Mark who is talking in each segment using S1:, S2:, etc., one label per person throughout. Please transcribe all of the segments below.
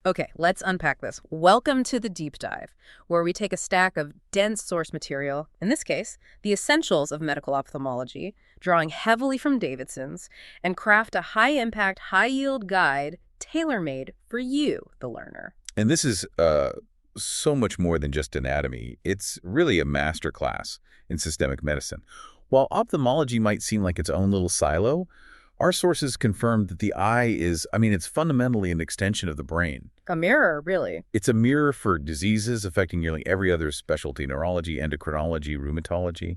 S1: Okay, let's unpack this. Welcome to the deep dive, where we take a stack of dense source material, in this case, the essentials of medical ophthalmology, drawing heavily from Davidson's, and craft a high-impact, high-yield guide tailor-made for you, the learner.
S2: And this is so much more than just anatomy. It's really a masterclass in systemic medicine. While ophthalmology might seem like its own little silo, our sources confirm that the eye is, it's fundamentally an extension of the brain.
S1: A mirror, really.
S2: It's a mirror for diseases affecting nearly every other specialty: neurology, endocrinology, rheumatology.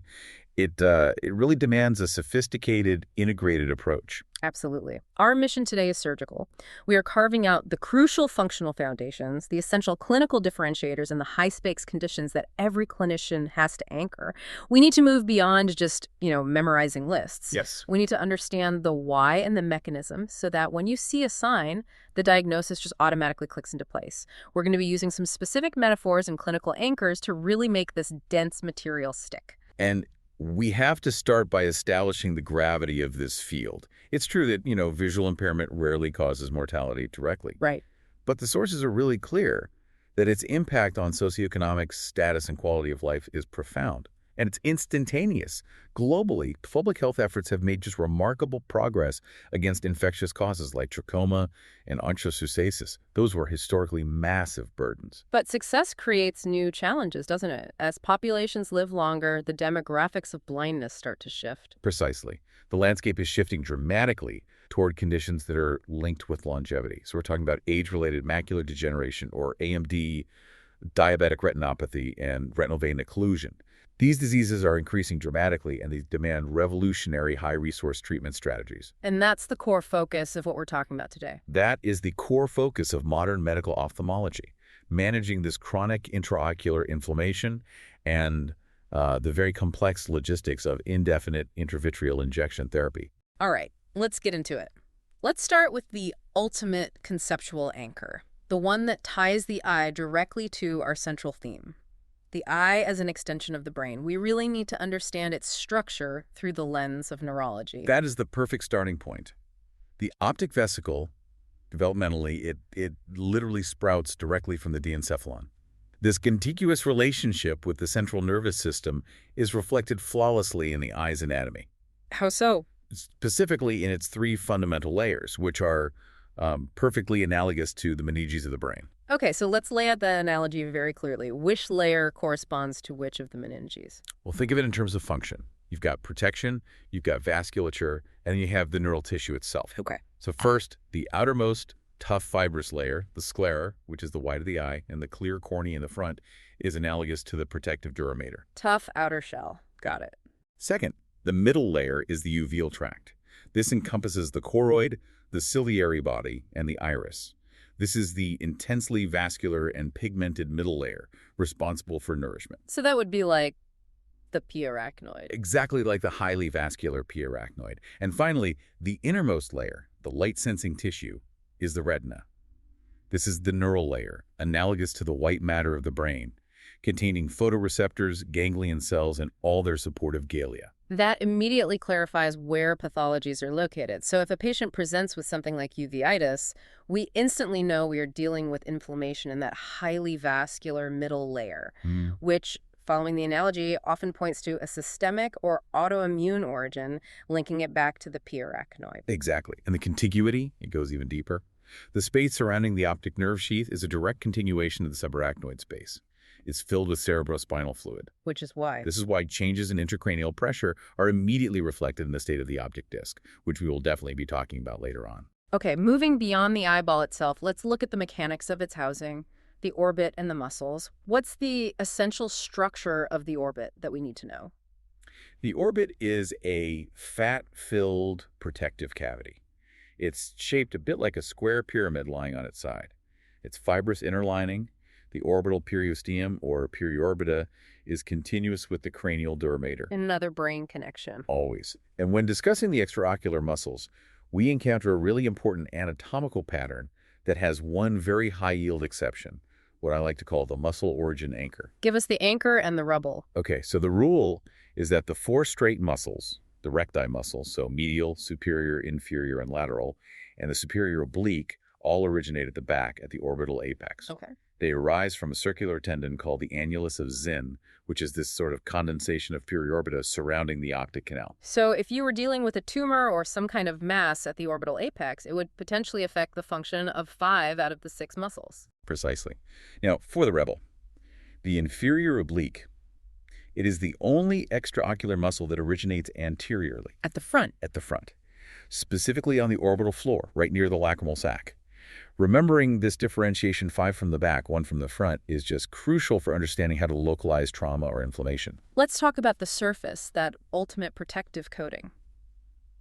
S2: It really demands a sophisticated, integrated approach.
S1: Absolutely. Our mission today is surgical. We are carving out the crucial functional foundations, the essential clinical differentiators, and the high-stakes conditions that every clinician has to anchor. We need to move beyond just, memorizing lists.
S2: Yes.
S1: We need to understand the why and the mechanism so that when you see a sign, the diagnosis just automatically clicks into place. We're going to be using some specific metaphors and clinical anchors to really make this dense material stick.
S2: And we have to start by establishing the gravity of this field. It's true that, visual impairment rarely causes mortality directly.
S1: Right.
S2: But the sources are really clear that its impact on socioeconomic status and quality of life is profound. And it's instantaneous. Globally, public health efforts have made just remarkable progress against infectious causes like trachoma and onchocerciasis. Those were historically massive burdens.
S1: But success creates new challenges, doesn't it? As populations live longer, the demographics of blindness start to shift.
S2: Precisely. The landscape is shifting dramatically toward conditions that are linked with longevity. So we're talking about age-related macular degeneration, or AMD, diabetic retinopathy, and retinal vein occlusion. These diseases are increasing dramatically, and they demand revolutionary high-resource treatment strategies.
S1: And that's the core focus of what we're talking about today.
S2: That is the core focus of modern medical ophthalmology, managing this chronic intraocular inflammation and the very complex logistics of indefinite intravitreal injection therapy.
S1: All right, let's get into it. Let's start with the ultimate conceptual anchor, the one that ties the eye directly to our central theme. The eye as an extension of the brain. We really need to understand its structure through the lens of neurology.
S2: That is the perfect starting point. The optic vesicle, developmentally, it literally sprouts directly from the diencephalon. This contiguous relationship with the central nervous system is reflected flawlessly in the eye's anatomy.
S1: How so?
S2: Specifically in its three fundamental layers, which are perfectly analogous to the meninges of the brain.
S1: Okay, so let's lay out the analogy very clearly. Which layer corresponds to which of the meninges?
S2: Well, think of it in terms of function. You've got protection, you've got vasculature, and you have the neural tissue itself.
S1: Okay.
S2: So first, the outermost tough fibrous layer, the sclera, which is the white of the eye, and the clear cornea in the front, is analogous to the protective durameter.
S1: Tough outer shell. Got it.
S2: Second, the middle layer is the uveal tract. This encompasses the choroid, the ciliary body, and the iris. This is the intensely vascular and pigmented middle layer, responsible for nourishment.
S1: So that would be like the P arachnoid.
S2: Exactly like the highly vascular P arachnoid. And finally, the innermost layer, the light-sensing tissue, is the retina. This is the neural layer, analogous to the white matter of the brain, containing photoreceptors, ganglion cells, and all their supportive glia.
S1: That immediately clarifies where pathologies are located. So if a patient presents with something like uveitis, we instantly know we are dealing with inflammation in that highly vascular middle layer, which, following the analogy, often points to a systemic or autoimmune origin, linking it back to the P arachnoid.
S2: Exactly. And the contiguity, it goes even deeper. The space surrounding the optic nerve sheath is a direct continuation of the subarachnoid space. It's filled with cerebrospinal fluid.
S1: Which is why.
S2: This is why changes in intracranial pressure are immediately reflected in the state of the optic disc, which we will definitely be talking about later on.
S1: Okay, moving beyond the eyeball itself, let's look at the mechanics of its housing, the orbit and the muscles. What's the essential structure of the orbit that we need to know?
S2: The orbit is a fat-filled protective cavity. It's shaped a bit like a square pyramid lying on its side. Its fibrous inner lining, the orbital periosteum, or periorbita, is continuous with the cranial durameter.
S1: Another brain connection.
S2: Always. And when discussing the extraocular muscles, we encounter a really important anatomical pattern that has one very high-yield exception, what I like to call the muscle origin anchor.
S1: Give us the anchor and the rubble.
S2: Okay, so the rule is that the four straight muscles, the recti muscles, so medial, superior, inferior, and lateral, and the superior oblique, all originate at the back at the orbital apex.
S1: Okay.
S2: They arise from a circular tendon called the annulus of Zinn, which is this sort of condensation of periorbita surrounding the optic canal.
S1: So if you were dealing with a tumor or some kind of mass at the orbital apex, it would potentially affect the function of 5 out of the 6 muscles.
S2: Precisely. Now, for the rebel, the inferior oblique, it is the only extraocular muscle that originates anteriorly.
S1: At the front.
S2: At the front, specifically on the orbital floor, right near the lacrimal sac. Remembering this differentiation, 5 from the back, 1 from the front, is just crucial for understanding how to localize trauma or inflammation.
S1: Let's talk about the surface, that ultimate protective coating.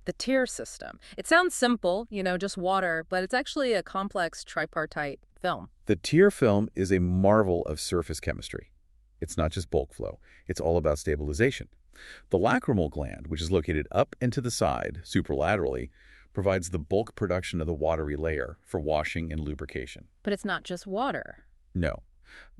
S1: The tear system. It sounds simple, just water, but it's actually a complex tripartite film.
S2: The tear film is a marvel of surface chemistry. It's not just bulk flow. It's all about stabilization. The lacrimal gland, which is located up and to the side, supralaterally, provides the bulk production of the watery layer for washing and lubrication.
S1: But it's not just water.
S2: No.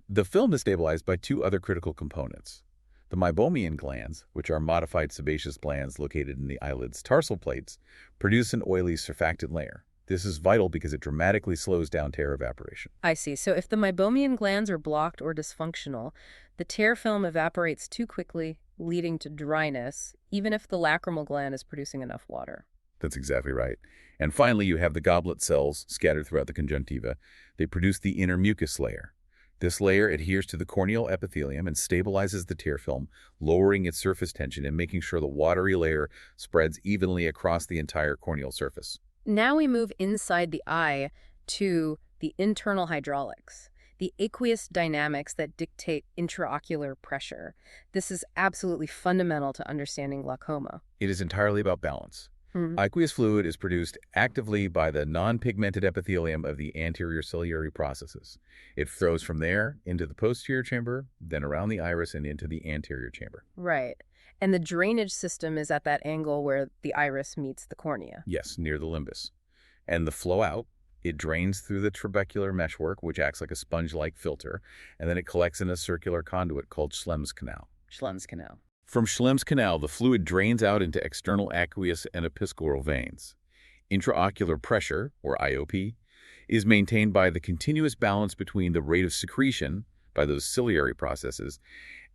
S2: The film is stabilized by 2 other critical components. The meibomian glands, which are modified sebaceous glands located in the eyelid's tarsal plates, produce an oily surfactant layer. This is vital because it dramatically slows down tear evaporation.
S1: I see. So if the meibomian glands are blocked or dysfunctional, the tear film evaporates too quickly, leading to dryness, even if the lacrimal gland is producing enough water.
S2: That's exactly right. And finally, you have the goblet cells scattered throughout the conjunctiva. They produce the inner mucus layer. This layer adheres to the corneal epithelium and stabilizes the tear film, lowering its surface tension and making sure the watery layer spreads evenly across the entire corneal surface.
S1: Now we move inside the eye to the internal hydraulics, the aqueous dynamics that dictate intraocular pressure. This is absolutely fundamental to understanding glaucoma.
S2: It is entirely about balance. Aqueous fluid is produced actively by the non-pigmented epithelium of the anterior ciliary processes. It flows from there into the posterior chamber, then around the iris and into the anterior chamber.
S1: Right. And the drainage system is at that angle where the iris meets the cornea.
S2: Yes, near the limbus. And the flow out, it drains through the trabecular meshwork, which acts like a sponge-like filter, and then it collects in a circular conduit called Schlemm's canal.
S1: Schlemm's canal.
S2: From Schlemm's canal, the fluid drains out into external aqueous and episcleral veins. Intraocular pressure, or IOP, is maintained by the continuous balance between the rate of secretion by those ciliary processes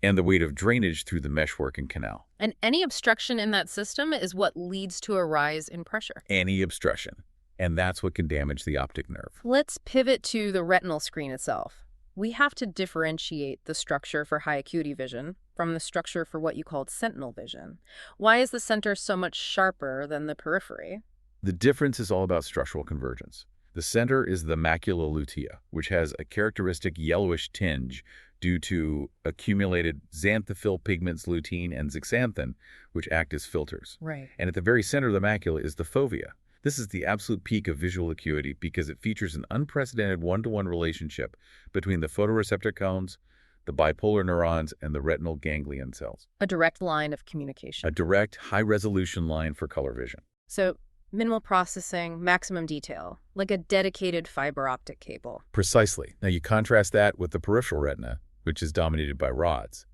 S2: and the rate of drainage through the meshwork and canal.
S1: And any obstruction in that system is what leads to a rise in pressure.
S2: Any obstruction. And that's what can damage the optic nerve.
S1: Let's pivot to the retinal screen itself. We have to differentiate the structure for high acuity vision from the structure for what you called sentinel vision. Why is the center so much sharper than the periphery?
S2: The difference is all about structural convergence. The center is the macula lutea, which has a characteristic yellowish tinge due to accumulated xanthophyll pigments lutein and zeaxanthin, which act as filters.
S1: Right.
S2: And at the very center of the macula is the fovea. This is the absolute peak of visual acuity because it features an unprecedented one-to-one relationship between the photoreceptor cones, the bipolar neurons, and the retinal ganglion cells.
S1: A direct line of communication.
S2: A direct, high-resolution line for color vision.
S1: So minimal processing, maximum detail, like a dedicated fiber optic cable.
S2: Precisely. Now you contrast that with the peripheral retina, which is dominated by rods.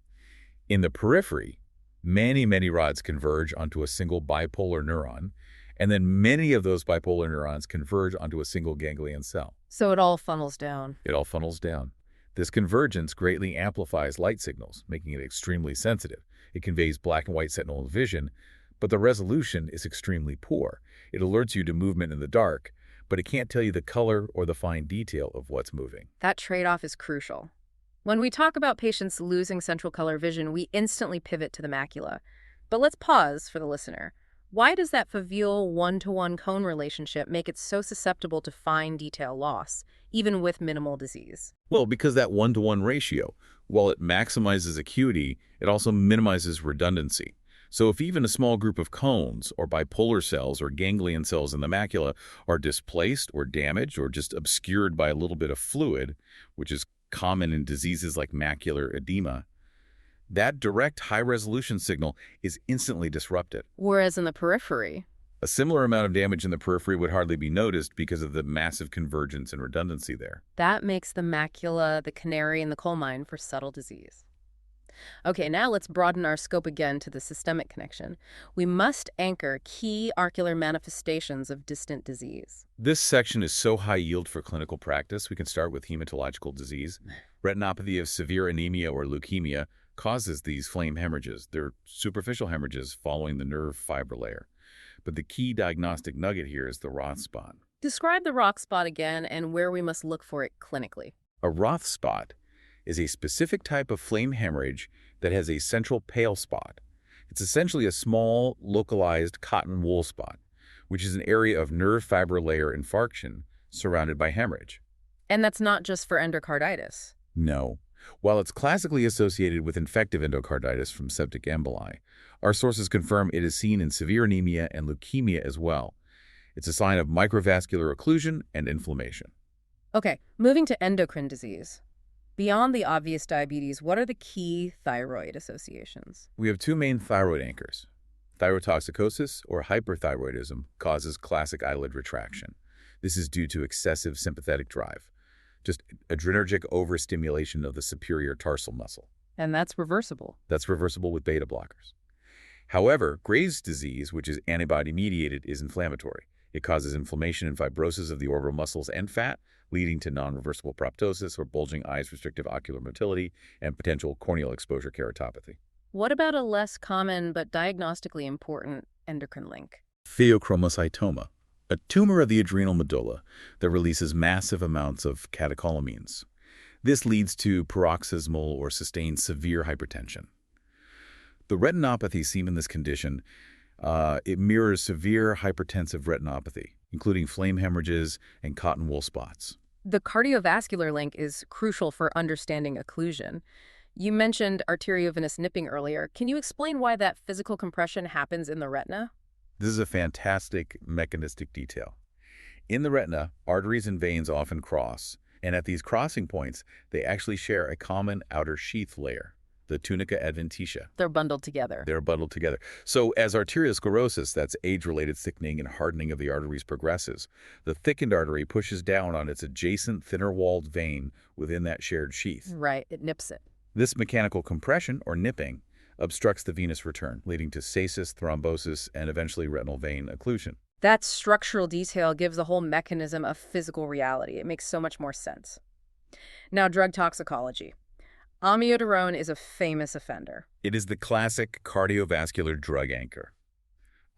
S2: In the periphery, many rods converge onto a single bipolar neuron, and then many of those bipolar neurons converge onto a single ganglion cell.
S1: So it all funnels down.
S2: It all funnels down. This convergence greatly amplifies light signals, making it extremely sensitive. It conveys black and white sentinel vision, but the resolution is extremely poor. It alerts you to movement in the dark, but it can't tell you the color or the fine detail of what's moving.
S1: That trade-off is crucial. When we talk about patients losing central color vision, we instantly pivot to the macula. But let's pause for the listener. Why does that foveal one-to-one cone relationship make it so susceptible to fine detail loss, even with minimal disease?
S2: Well, because that one-to-one ratio, while it maximizes acuity, it also minimizes redundancy. So if even a small group of cones or bipolar cells or ganglion cells in the macula are displaced or damaged or just obscured by a little bit of fluid, which is common in diseases like macular edema, that direct high-resolution signal is instantly disrupted.
S1: Whereas in the periphery,
S2: a similar amount of damage in the periphery would hardly be noticed because of the massive convergence and redundancy there.
S1: that makes the macula the canary in the coal mine for subtle disease. Okay, now let's broaden our scope again to the systemic connection. We must anchor key ocular manifestations of distant disease.
S2: This section is so high yield for clinical practice, we can start with hematological disease. Retinopathy of severe anemia or leukemia causes these flame hemorrhages. They're superficial hemorrhages following the nerve fiber layer. But the key diagnostic nugget here is the Roth spot.
S1: Describe the rock spot again and where we must look for it clinically.
S2: A Roth spot is a specific type of flame hemorrhage that has a central pale spot. It's essentially a small, localized cotton wool spot, which is an area of nerve fiber layer infarction surrounded by hemorrhage.
S1: And that's not just for endocarditis.
S2: No. While it's classically associated with infective endocarditis from septic emboli, our sources confirm it is seen in severe anemia and leukemia as well. It's a sign of microvascular occlusion and inflammation.
S1: Okay, moving to endocrine disease. Beyond the obvious diabetes, what are the key thyroid associations?
S2: We have two main thyroid anchors. Thyrotoxicosis, or hyperthyroidism, causes classic eyelid retraction. This is due to excessive sympathetic drive, just adrenergic overstimulation of the superior tarsal muscle.
S1: And that's reversible.
S2: That's reversible with beta blockers. However, Graves' disease, which is antibody-mediated, is inflammatory. It causes inflammation and fibrosis of the orbital muscles and fat, leading to non-reversible proptosis or bulging eyes, restrictive ocular motility, and potential corneal exposure keratopathy.
S1: What about a less common but diagnostically important endocrine link?
S2: Pheochromocytoma, a tumor of the adrenal medulla that releases massive amounts of catecholamines. This leads to paroxysmal or sustained severe hypertension. The retinopathy seen in this condition, it mirrors severe hypertensive retinopathy, including flame hemorrhages and cotton wool spots.
S1: The cardiovascular link is crucial for understanding occlusion. You mentioned arteriovenous nipping earlier. Can you explain why that physical compression happens in the retina?
S2: This is a fantastic mechanistic detail. In the retina, arteries and veins often cross, and at these crossing points, they actually share a common outer sheath layer, the tunica adventitia.
S1: They're bundled together.
S2: They're bundled together. So as arteriosclerosis, that's age-related thickening and hardening of the arteries, progresses, the thickened artery pushes down on its adjacent thinner-walled vein within that shared sheath.
S1: Right, it nips it.
S2: This mechanical compression, or nipping, obstructs the venous return, leading to stasis, thrombosis, and eventually retinal vein occlusion.
S1: That structural detail gives the whole mechanism of physical reality. It makes so much more sense. Now, drug toxicology. Amiodarone is a famous offender.
S2: It is the classic cardiovascular drug anchor.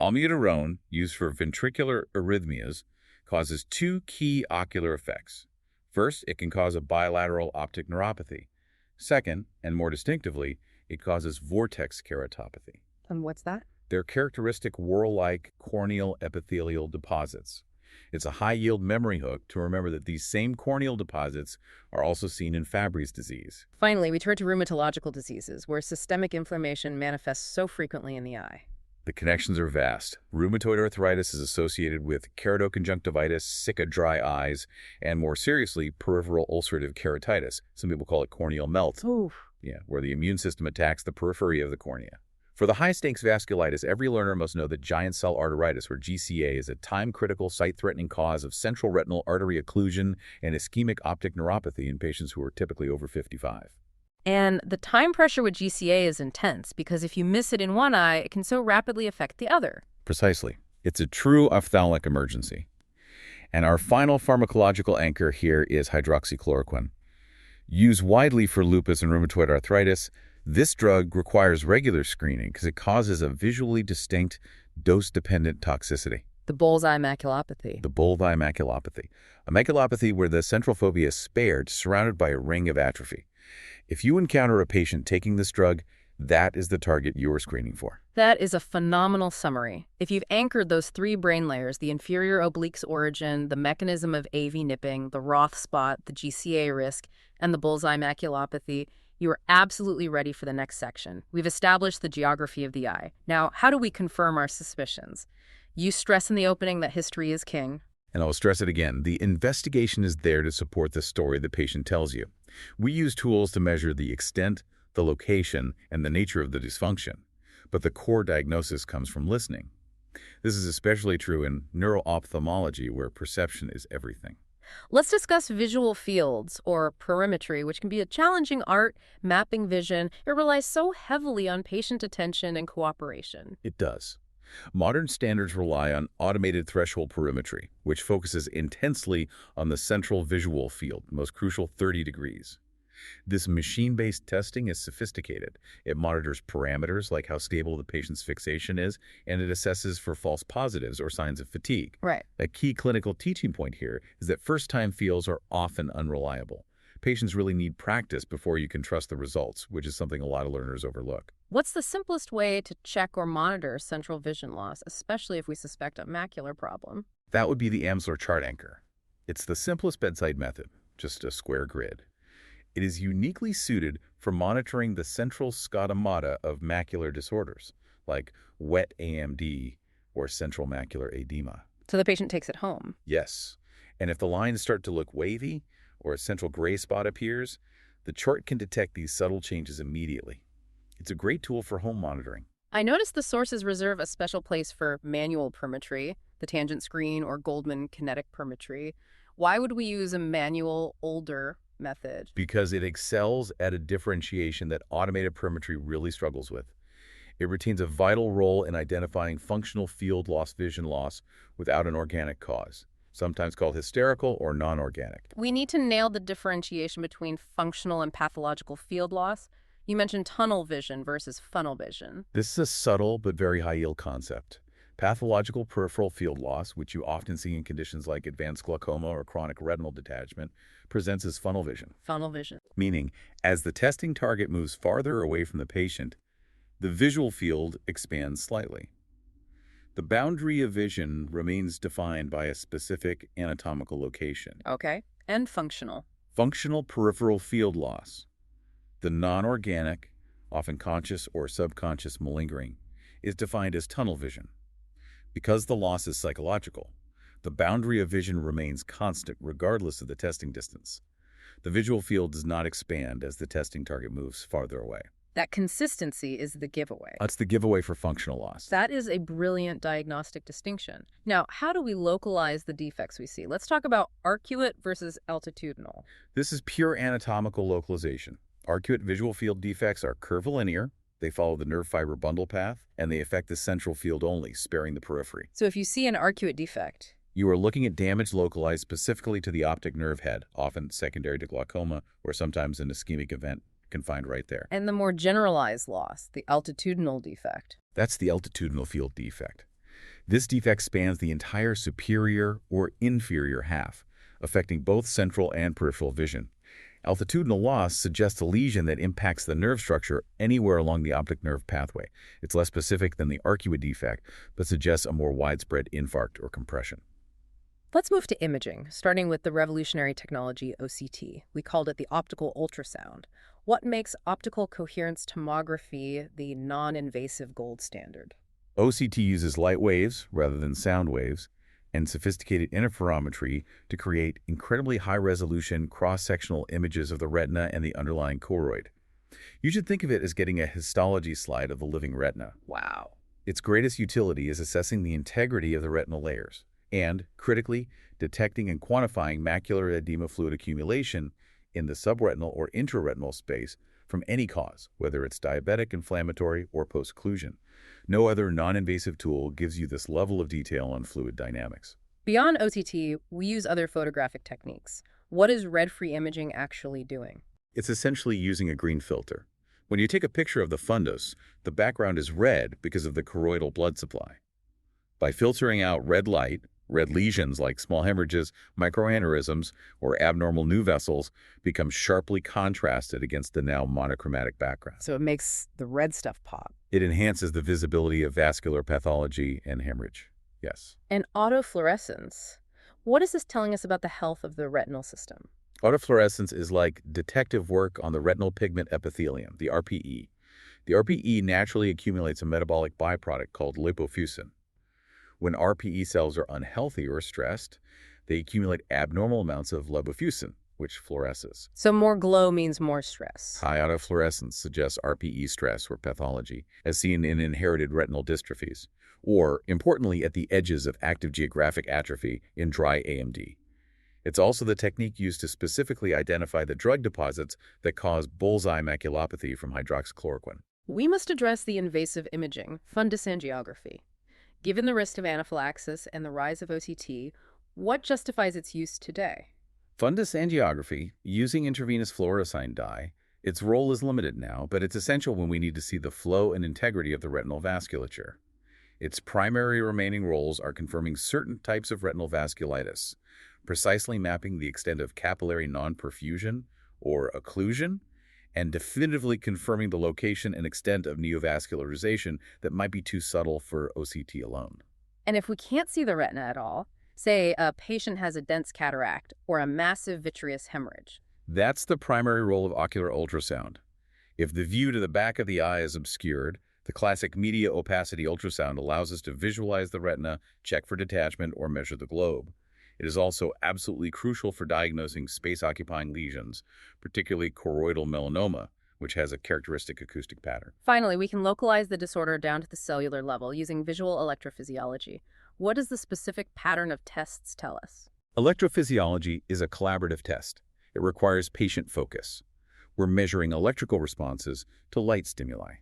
S2: Amiodarone, used for ventricular arrhythmias, causes two key ocular effects. First, it can cause a bilateral optic neuropathy. Second, and more distinctively, it causes vortex keratopathy.
S1: And what's that?
S2: They're characteristic whorl-like corneal epithelial deposits. It's a high-yield memory hook to remember that these same corneal deposits are also seen in Fabry's disease.
S1: Finally, we turn to rheumatological diseases, where systemic inflammation manifests so frequently in the eye.
S2: The connections are vast. Rheumatoid arthritis is associated with keratoconjunctivitis, Sika dry eyes, and more seriously, peripheral ulcerative keratitis. Some people call it corneal melt.
S1: Oof.
S2: Yeah, where the immune system attacks the periphery of the cornea. For the high-stakes vasculitis, every learner must know that giant cell arteritis, or GCA, is a time-critical, sight-threatening cause of central retinal artery occlusion and ischemic optic neuropathy in patients who are typically over 55.
S1: And the time pressure with GCA is intense because if you miss it in one eye, it can so rapidly affect the other.
S2: Precisely. It's a true ophthalmic emergency. And our final pharmacological anchor here is hydroxychloroquine. Used widely for lupus and rheumatoid arthritis, this drug requires regular screening because it causes a visually distinct, dose-dependent toxicity.
S1: The bullseye maculopathy.
S2: The bullseye maculopathy. A maculopathy where the central fovea is spared, surrounded by a ring of atrophy. If you encounter a patient taking this drug, that is the target you are screening for.
S1: That is a phenomenal summary. If you've anchored those three brain layers, the inferior oblique's origin, the mechanism of AV nipping, the Roth spot, the GCA risk, and the bullseye maculopathy, you are absolutely ready for the next section. We've established the geography of the eye. Now, how do we confirm our suspicions? You stress in the opening that history is king.
S2: And I'll stress it again, the investigation is there to support the story the patient tells you. We use tools to measure the extent, the location, and the nature of the dysfunction. But the core diagnosis comes from listening. This is especially true in neuro-ophthalmology, where perception is everything.
S1: Let's discuss visual fields, or perimetry, which can be a challenging art, mapping vision. It relies so heavily on patient attention and cooperation.
S2: It does. Modern standards rely on automated threshold perimetry, which focuses intensely on the central visual field, most crucial 30 degrees. This machine-based testing is sophisticated. It monitors parameters like how stable the patient's fixation is, and it assesses for false positives or signs of fatigue.
S1: Right.
S2: A key clinical teaching point here is that first-time fields are often unreliable. Patients really need practice before you can trust the results, which is something a lot of learners overlook.
S1: What's the simplest way to check or monitor central vision loss, especially if we suspect a macular problem?
S2: That would be the Amsler chart anchor. It's the simplest bedside method, just a square grid. It is uniquely suited for monitoring the central schemata of macular disorders, like wet AMD or central macular edema.
S1: So the patient takes it home.
S2: Yes, and if the lines start to look wavy or a central gray spot appears, the chart can detect these subtle changes immediately. It's a great tool for home monitoring.
S1: I noticed the sources reserve a special place for manual perimetry, the tangent screen or Goldman kinetic perimetry. Why would we use a manual, older method?
S2: Because it excels at a differentiation that automated perimetry really struggles with. It retains a vital role in identifying functional field loss, vision loss, without an organic cause, sometimes called hysterical or non-organic.
S1: We need to nail the differentiation between functional and pathological field loss. You mentioned tunnel vision versus funnel vision.
S2: This is a subtle but very high-yield concept. Pathological peripheral field loss, which you often see in conditions like advanced glaucoma or chronic retinal detachment, presents as funnel vision.
S1: Funnel vision.
S2: Meaning, as the testing target moves farther away from the patient, the visual field expands slightly. The boundary of vision remains defined by a specific anatomical location.
S1: Okay. And functional.
S2: Functional peripheral field loss, the non-organic, often conscious or subconscious malingering, is defined as tunnel vision. Because the loss is psychological, the boundary of vision remains constant regardless of the testing distance. The visual field does not expand as the testing target moves farther away.
S1: That consistency is the giveaway.
S2: That's the giveaway for functional loss.
S1: That is a brilliant diagnostic distinction. Now, how do we localize the defects we see? Let's talk about arcuate versus altitudinal.
S2: This is pure anatomical localization. Arcuate visual field defects are curvilinear. They follow the nerve fiber bundle path, and they affect the central field only, sparing the periphery.
S1: So if you see an arcuate defect,
S2: You are looking at damage localized specifically to the optic nerve head, often secondary to glaucoma, or sometimes an ischemic event confined right there.
S1: and the more generalized loss, the altitudinal defect.
S2: That's the altitudinal field defect. This defect spans the entire superior or inferior half, affecting both central and peripheral vision. Altitudinal loss suggests a lesion that impacts the nerve structure anywhere along the optic nerve pathway. It's less specific than the arcuate defect, but suggests a more widespread infarct or compression.
S1: Let's move to imaging, starting with the revolutionary technology OCT. We called it the optical ultrasound. What makes optical coherence tomography the non-invasive gold standard?
S2: OCT uses light waves rather than sound waves and sophisticated interferometry to create incredibly high-resolution cross-sectional images of the retina and the underlying choroid. You should think of it as getting a histology slide of the living retina.
S1: Wow.
S2: Its greatest utility is assessing the integrity of the retinal layers and, critically, detecting and quantifying macular edema fluid accumulation in the subretinal or intraretinal space from any cause, whether it's diabetic, inflammatory, or post-occlusion. No other non-invasive tool gives you this level of detail on fluid dynamics.
S1: Beyond OCT, we use other photographic techniques. What is red-free imaging actually doing?
S2: It's essentially using a green filter. When you take a picture of the fundus, the background is red because of the choroidal blood supply. By filtering out red light, red lesions like small hemorrhages, microaneurysms, or abnormal new vessels become sharply contrasted against the now monochromatic background.
S1: So it makes the red stuff pop.
S2: It enhances the visibility of vascular pathology and hemorrhage. Yes.
S1: And autofluorescence. What is this telling us about the health of the retinal system?
S2: Autofluorescence is like detective work on the retinal pigment epithelium, the RPE. The RPE naturally accumulates a metabolic byproduct called lipofuscin. When RPE cells are unhealthy or stressed, they accumulate abnormal amounts of lipofuscin, which fluoresces.
S1: So more glow means more stress.
S2: High autofluorescence suggests RPE stress or pathology, as seen in inherited retinal dystrophies, or, importantly, at the edges of active geographic atrophy in dry AMD. It's also the technique used to specifically identify the drug deposits that cause bullseye maculopathy from hydroxychloroquine.
S1: We must address the invasive imaging, fundus angiography. Given the risk of anaphylaxis and the rise of OCT, what justifies its use today?
S2: Fundus angiography, using intravenous fluorescein dye, its role is limited now, but it's essential when we need to see the flow and integrity of the retinal vasculature. Its primary remaining roles are confirming certain types of retinal vasculitis, precisely mapping the extent of capillary non-perfusion or occlusion, and definitively confirming the location and extent of neovascularization that might be too subtle for OCT alone.
S1: And if we can't see the retina at all, say a patient has a dense cataract or a massive vitreous hemorrhage.
S2: That's the primary role of ocular ultrasound. If the view to the back of the eye is obscured, the classic media opacity ultrasound allows us to visualize the retina, check for detachment, or measure the globe. It is also absolutely crucial for diagnosing space-occupying lesions, particularly choroidal melanoma, which has a characteristic acoustic pattern.
S1: Finally, we can localize the disorder down to the cellular level using visual electrophysiology. What does the specific pattern of tests tell us?
S2: Electrophysiology is a collaborative test. It requires patient focus. We're measuring electrical responses to light stimuli.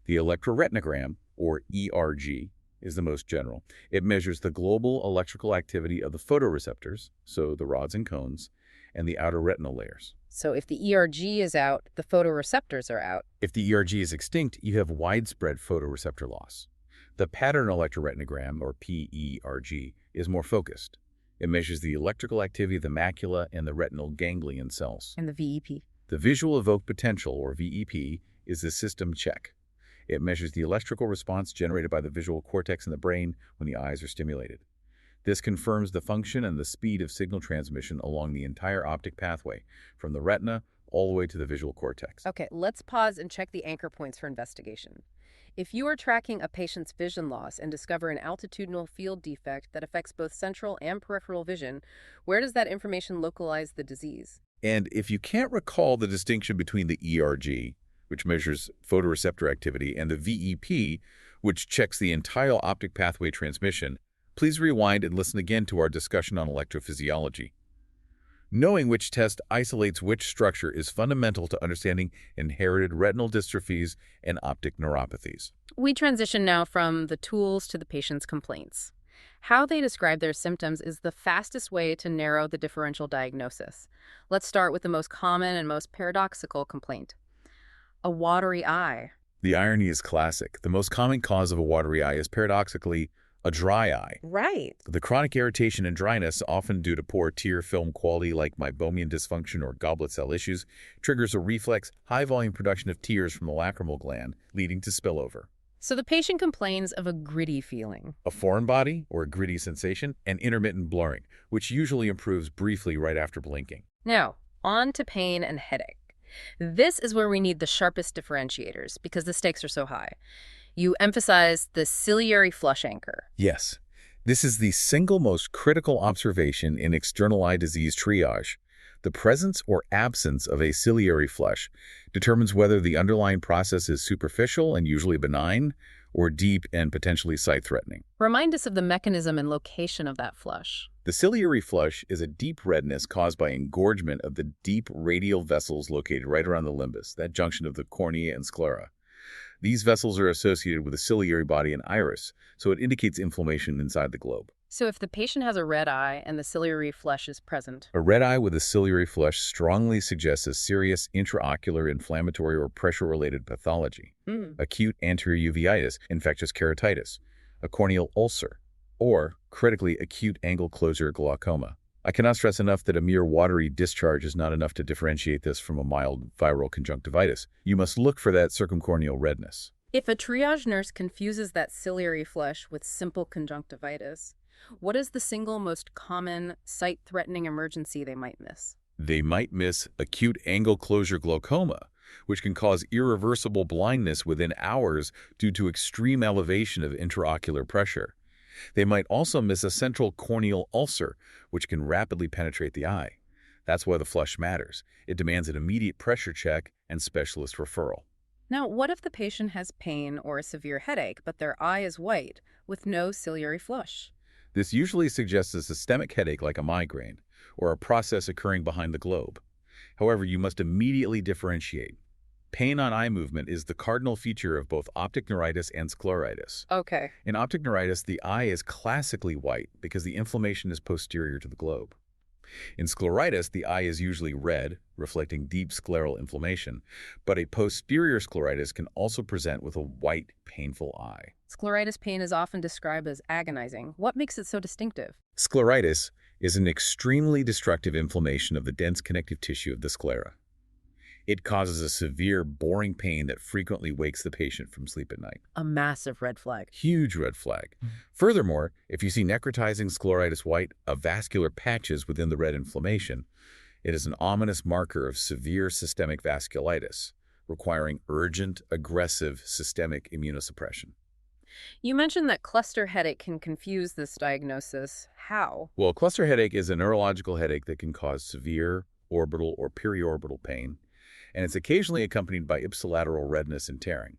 S2: The electroretinogram, or ERG, is the most general. It measures the global electrical activity of the photoreceptors, so the rods and cones, and the outer retinal layers.
S1: So if the ERG is out, the photoreceptors are out.
S2: If the ERG is extinct, you have widespread photoreceptor loss. The pattern electroretinogram, or PERG, is more focused. It measures the electrical activity of the macula and the retinal ganglion cells.
S1: And the VEP?
S2: The visual evoked potential, or VEP, is the system check. It measures the electrical response generated by the visual cortex in the brain when the eyes are stimulated. This confirms the function and the speed of signal transmission along the entire optic pathway, from the retina all the way to the visual cortex.
S1: Okay, let's pause and check the anchor points for investigation. If you are tracking a patient's vision loss and discover an altitudinal field defect that affects both central and peripheral vision, where does that information localize the disease?
S2: And if you can't recall the distinction between the ERG, which measures photoreceptor activity, and the VEP, which checks the entire optic pathway transmission, please rewind and listen again to our discussion on electrophysiology. Knowing which test isolates which structure is fundamental to understanding inherited retinal dystrophies and optic neuropathies.
S1: We transition now from the tools to the patient's complaints. How they describe their symptoms is the fastest way to narrow the differential diagnosis. Let's start with the most common and most paradoxical complaint. A watery eye.
S2: The irony is classic. The most common cause of a watery eye is paradoxically a dry eye.
S1: Right.
S2: The chronic irritation and dryness, often due to poor tear film quality like meibomian dysfunction or goblet cell issues, triggers a reflex, high-volume production of tears from the lacrimal gland, leading to spillover.
S1: So the patient complains of a gritty feeling.
S2: A foreign body, or a gritty sensation, and intermittent blurring, which usually improves briefly right after blinking.
S1: Now, on to pain and headache. This is where we need the sharpest differentiators because the stakes are so high. You emphasize the ciliary flush anchor.
S2: Yes, this is the single most critical observation in external eye disease triage. The presence or absence of a ciliary flush determines whether the underlying process is superficial and usually benign, or deep and potentially sight-threatening.
S1: Remind us of the mechanism and location of that flush.
S2: The ciliary flush is a deep redness caused by engorgement of the deep radial vessels located right around the limbus, that junction of the cornea and sclera. These vessels are associated with the ciliary body and iris, so it indicates inflammation inside the globe.
S1: So if the patient has a red eye and the ciliary flush is present,
S2: A red eye with a ciliary flush strongly suggests a serious intraocular inflammatory or pressure-related pathology, acute anterior uveitis, infectious keratitis, a corneal ulcer, or, critically, acute angle closure glaucoma. I cannot stress enough that a mere watery discharge is not enough to differentiate this from a mild viral conjunctivitis. You must look for that circumcorneal redness.
S1: if a triage nurse confuses that ciliary flush with simple conjunctivitis, what is the single most common sight-threatening emergency they might miss?
S2: They might miss acute angle closure glaucoma, which can cause irreversible blindness within hours due to extreme elevation of intraocular pressure. They might also miss a central corneal ulcer, which can rapidly penetrate the eye. That's why the flush matters. It demands an immediate pressure check and specialist referral.
S1: Now, what if the patient has pain or a severe headache, but their eye is white with no ciliary flush?
S2: This usually suggests a systemic headache like a migraine, or a process occurring behind the globe. However, you must immediately differentiate. Pain on eye movement is the cardinal feature of both optic neuritis and scleritis.
S1: Okay.
S2: In optic neuritis, the eye is classically white because the inflammation is posterior to the globe. In scleritis, the eye is usually red, reflecting deep scleral inflammation, but a posterior scleritis can also present with a white, painful eye.
S1: Scleritis pain is often described as agonizing. What makes it so distinctive?
S2: Scleritis is an extremely destructive inflammation of the dense connective tissue of the sclera. It causes a severe, boring pain that frequently wakes the patient from sleep at night.
S1: A massive red flag.
S2: Huge red flag. Furthermore, if you see necrotizing scleritis white of vascular patches within the red inflammation, it is an ominous marker of severe systemic vasculitis, requiring urgent, aggressive systemic immunosuppression.
S1: You mentioned that cluster headache can confuse this diagnosis. How?
S2: Well, cluster headache is a neurological headache that can cause severe orbital or periorbital pain, and it's occasionally accompanied by ipsilateral redness and tearing.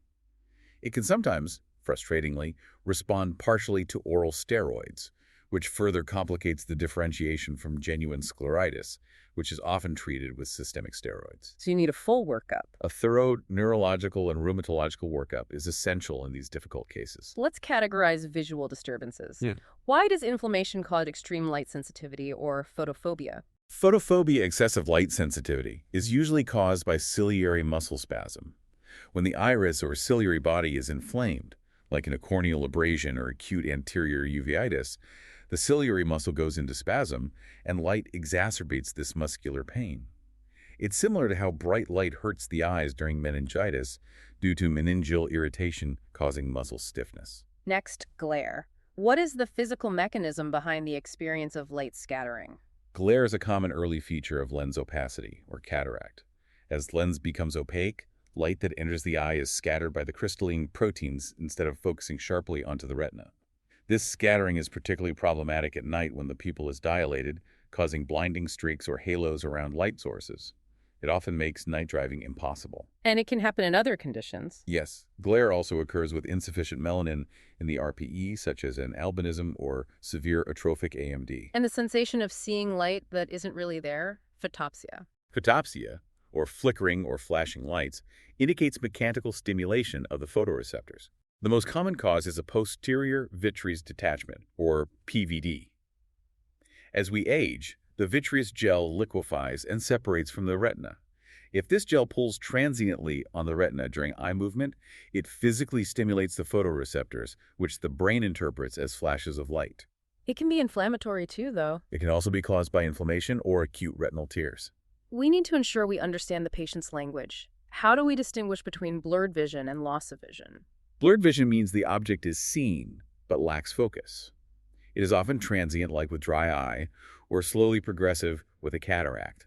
S2: It can sometimes, frustratingly, respond partially to oral steroids, which further complicates the differentiation from genuine scleritis, which is often treated with systemic steroids.
S1: So you need a full workup.
S2: A thorough neurological and rheumatological workup is essential in these difficult cases.
S1: Let's categorize visual disturbances.
S2: Yeah.
S1: Why does inflammation cause extreme light sensitivity or photophobia?
S2: Photophobia, excessive light sensitivity, is usually caused by ciliary muscle spasm. When the iris or ciliary body is inflamed, like in a corneal abrasion or acute anterior uveitis, the ciliary muscle goes into spasm, and light exacerbates this muscular pain. It's similar to how bright light hurts the eyes during meningitis due to meningeal irritation causing muscle stiffness.
S1: Next, glare. What is the physical mechanism behind the experience of light scattering?
S2: Glare is a common early feature of lens opacity, or cataract. As lens becomes opaque, light that enters the eye is scattered by the crystalline proteins instead of focusing sharply onto the retina. This scattering is particularly problematic at night when the pupil is dilated, causing blinding streaks or halos around light sources. It often makes night driving impossible.
S1: And it can happen in other conditions.
S2: Yes, glare also occurs with insufficient melanin in the RPE, such as an albinism or severe atrophic AMD.
S1: And the sensation of seeing light that isn't really there? Photopsia.
S2: Photopsia, or flickering or flashing lights, indicates mechanical stimulation of the photoreceptors. The most common cause is a posterior vitreous detachment, or PVD. As we age, the vitreous gel liquefies and separates from the retina. If this gel pulls transiently on the retina during eye movement, it physically stimulates the photoreceptors, which the brain interprets as flashes of light.
S1: It can be inflammatory too, though.
S2: It can also be caused by inflammation or acute retinal tears.
S1: We need to ensure we understand the patient's language. How do we distinguish between blurred vision and loss of vision?
S2: Blurred vision means the object is seen, but lacks focus. It is often transient, like with dry eye, or slowly progressive with a cataract.